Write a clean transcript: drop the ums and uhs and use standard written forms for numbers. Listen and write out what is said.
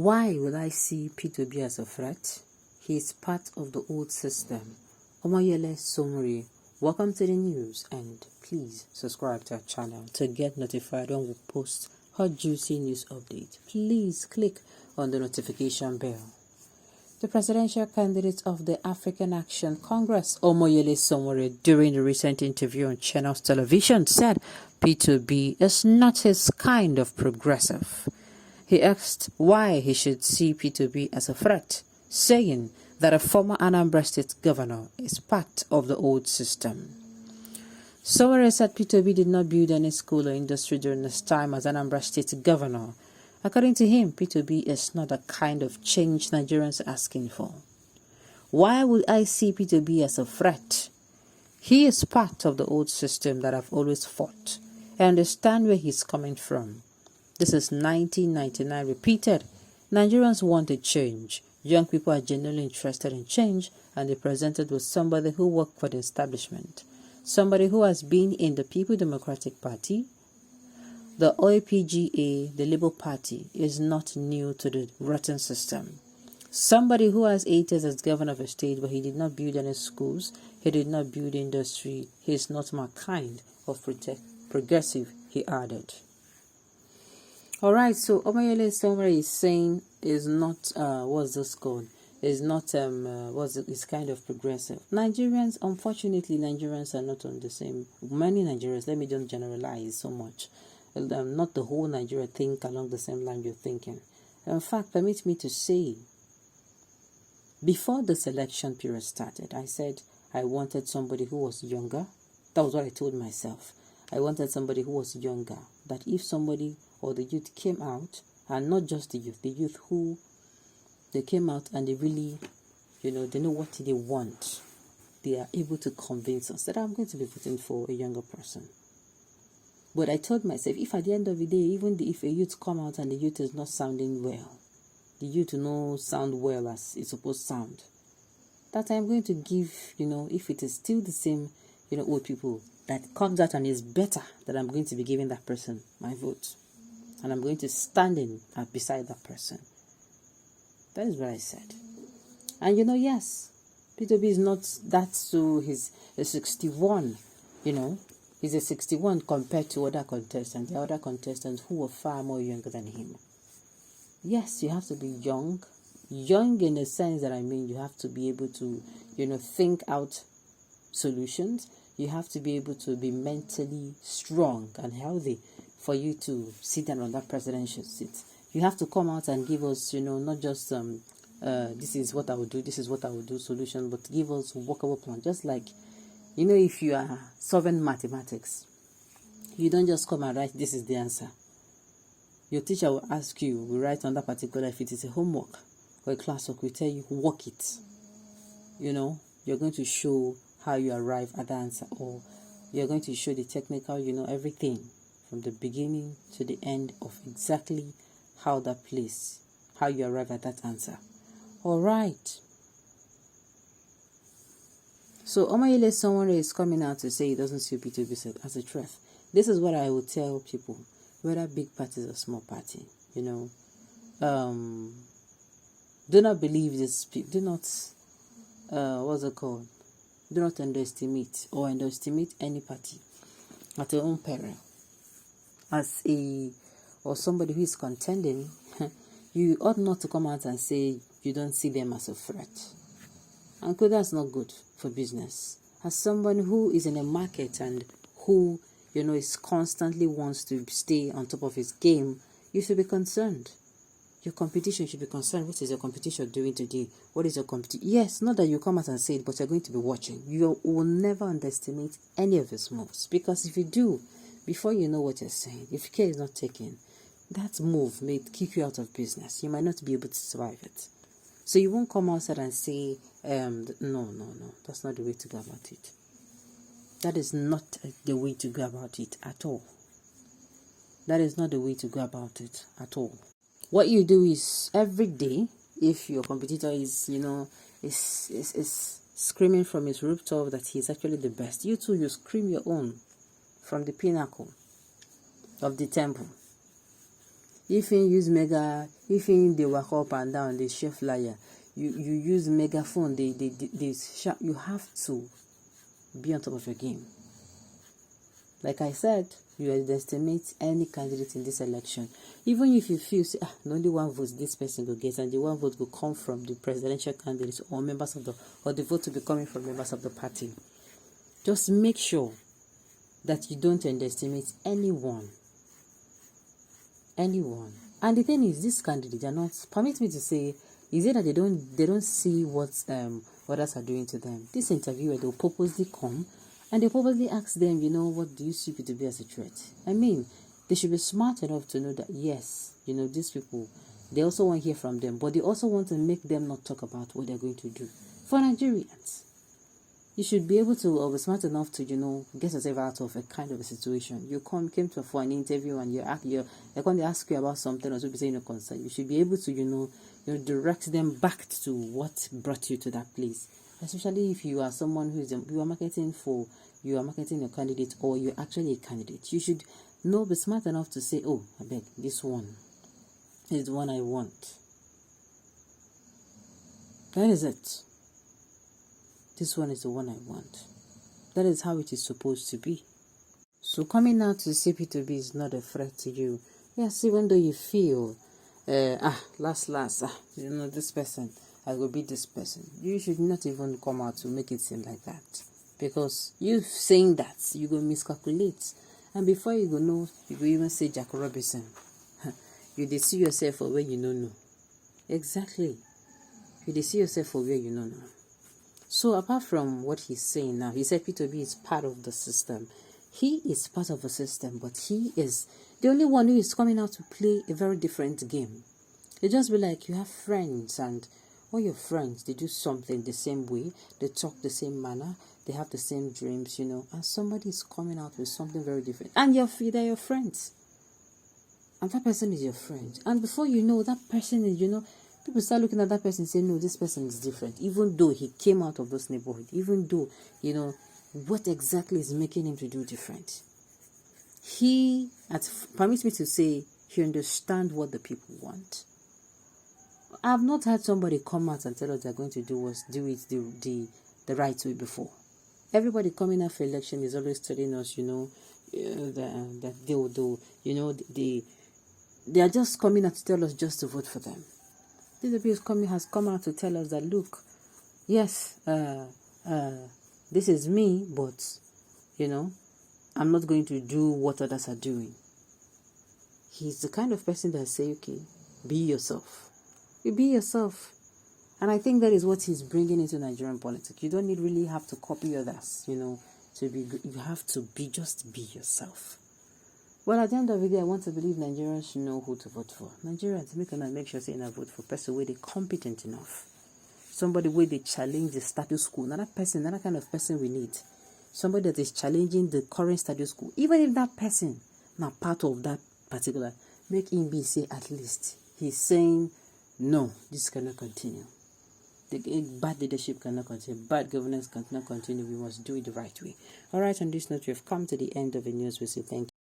Why will I see P2B as a threat? He is part of the old system. Omoyele Sowore, welcome to the news, and please subscribe to our channel to get notified when we post hot juicy news updates. Please click on the notification bell. The presidential candidate of the African Action Congress, Omoyele Sowore, during the recent interview on Channels Television, said P2B is not his kind of progressive. He asked why he should see P2B as a threat, saying that a former Anambra State governor is part of the old system. Sowore said P2B did not build any school or industry during his time as Anambra State governor. According to him, P2B is not the kind of change Nigerians are asking for. Why would I see P2B as a threat? He is part of the old system that I've always fought. I understand where he's coming from. This is 1999 repeated. Nigerians want a change. Young people are genuinely interested in change, and they presented with somebody who worked for the establishment, somebody who has been in the People Democratic Party. The OAPGA, the Labour Party, is not new to the rotten system. Somebody who has 8 years as governor of a state, but he did not build any schools, he did not build industry, he is not my kind of progressive, he added. Alright, so Omoyele Sowore is saying is not, what's this called? Is not, is kind of progressive. Nigerians, unfortunately, Nigerians are not on the same, many Nigerians, let me don't generalize so much. Not the whole Nigeria think along the same line you're thinking. In fact, permit me to say, before this election period started, I said I wanted somebody who was younger. That was what I told myself. I wanted somebody who was younger. That if somebody or the youth came out, and not just the youth who they came out and they really, they know what they want. They are able to convince us that I'm going to be voting for a younger person. But I told myself, if at the end of the day, even if a youth come out and the youth is not sounding well, the youth will not sound well as it's supposed to sound, that I'm going to give, if it is still the same, old people, that comes out and is better, that I'm going to be giving that person my vote. And I'm going to stand in beside that person. That is what I said. And yes, P2B is not that, so he's a 61, He's a 61 compared to other contestants. The other contestants who were far more younger than him. Yes, you have to be young. Young in the sense that you have to be able to, think out solutions. You have to be able to be mentally strong and healthy for you to sit down on that presidential seat. You have to come out and give us, not just this is what I would do, this is what I would do solution, but give us a workable plan. Just like, if you are solving mathematics, you don't just come and write, this is the answer. Your teacher will ask you, we write on that particular, if it is a homework or a classwork, we tell you, work it. You're going to show how you arrive at the answer, or you're going to show the technical, everything from the beginning to the end of exactly how that place, how you arrive at that answer. All right. So Omoyele Sowore is coming out to say he doesn't see P2B as a threat. This is what I would tell people, whether big parties or small party. Do not believe this. Do not, what's it called? Do not underestimate any party at your own peril. As somebody who is contending, you ought not to come out and say you don't see them as a threat. And that's not good for business. As someone who is in a market and who, is constantly wants to stay on top of his game, you should be concerned. Your competition should be concerned. What is your competition doing today? What is your competition? Yes, not that you come out and say it, but you're going to be watching. You will never underestimate any of his moves. Because if you do, before you know what you're saying, if care is not taken, that move may kick you out of business. You might not be able to survive it. So you won't come outside and say, no, that's not the way to go about it. That is not the way to go about it at all. That is not the way to go about it at all. What you do is, every day, if your competitor is, is screaming from his rooftop that he's actually the best, you too, you scream your own from the pinnacle of the temple. If you use mega, if you they walk up and down, they share flyer, you use megaphone, they shout. You have to be on top of your game. Like I said, you underestimate any candidate in this election. Even if you feel, say, only one vote this person will get, and the one vote will come from the presidential candidates or members of the vote will be coming from members of the party. Just make sure that you don't underestimate anyone. And the thing is, these candidates are not, permit me to say, is it that they don't see what others are doing to them. This interviewer, they'll purposely come and they purposely ask them, what do you see to be as a threat? I mean, they should be smart enough to know that, yes, these people, they also want to hear from them, but they also want to make them not talk about what they're going to do. For Nigerians, you should be able to, or be smart enough to, get yourself out of a kind of a situation. You came for an interview and they're going to ask you about something or to be saying no concern. You should be able to, direct them back to what brought you to that place. Especially if you are someone you are marketing a candidate, or you're actually a candidate. You should be smart enough to say, oh, I beg, this one is the one I want. That is it. This one is the one I want. That is how it is supposed to be. So coming out to CP2B is not a threat to you. Yes, even though you feel, this person, I will beat this person. You should not even come out to make it seem like that. Because you saying that, you go miscalculate. And before you go know, you go even say Jack Robinson. You dey see yourself for where you don't know. Exactly. You dey see yourself for where you don't know. So apart from what he's saying now, he said P2B is part of the system. He is part of the system, but he is the only one who is coming out to play a very different game. It just be like you have friends, and all your friends, they do something the same way, they talk the same manner, they have the same dreams, and somebody is coming out with something very different. And they're your friends. And that person is your friend. And before you know, that person is, people start looking at that person and say, no, this person is different. Even though he came out of this neighborhood, even though, what exactly is making him to do different? Permit me to say, he understands what the people want. I have not had somebody come out and tell us they're going to do it the right way before. Everybody coming out for election is always telling us, that they will do, they are just coming out to tell us just to vote for them. DWS has come out to tell us that, look, yes, this is me, but, I'm not going to do what others are doing. He's the kind of person that say, okay, be yourself. You be yourself. And I think that is what he's bringing into Nigerian politics. You don't really have to copy others, to be good. You have to just be yourself. Well, at the end of the day, I want to believe Nigerians should know who to vote for. Nigerians, make sure they vote for a person where they're competent enough. Somebody where they challenge the status quo. Another kind of person we need. Somebody that is challenging the current status quo. Even if that person not part of that particular, make him be say at least he's saying, no, this cannot continue. The bad leadership cannot continue. Bad governance cannot continue. We must do it the right way. All right, on this note, we have come to the end of the news. We say thank you.